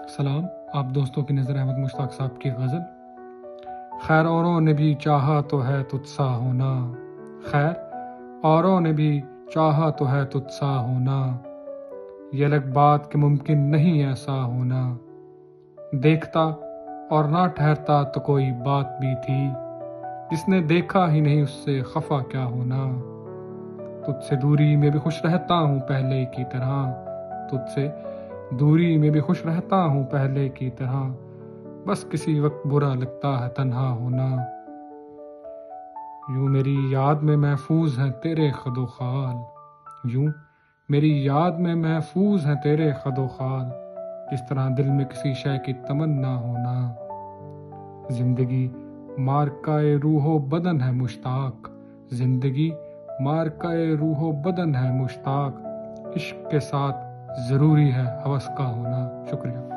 سلام، آپ دوستوں کی نظر احمد مشتاق صاحب کی غزل۔ خیر اوروں نے بھی چاہا تو ہے تجھ سا ہونا، خیر اوروں نے بھی چاہا تو ہے تجھ سا ہونا، یہ الگ بات کہ ممکن نہیں ایسا ہونا، دیکھتا اور نہ ٹھہرتا تو کوئی بات بھی تھی، جس نے دیکھا ہی نہیں اس سے خفا کیا ہونا، تجھ سے دوری میں بھی خوش رہتا ہوں پہلے کی طرح، تجھ سے دوری میں بھی خوش رہتا ہوں پہلے کی طرح، بس کسی وقت برا لگتا ہے تنہا ہونا، یوں میری یاد میں محفوظ ہیں تیرے خد و خال، یوں میری یاد میں محفوظ ہیں تیرے خد و خال، جس طرح دل میں کسی شے کی تمنا ہونا، زندگی مارکائے روح و بدن ہے مشتاق، زندگی مارکائے روح و بدن ہے مشتاق، عشق کے ساتھ ضروری ہے ہوس کا ہونا۔ شکریہ۔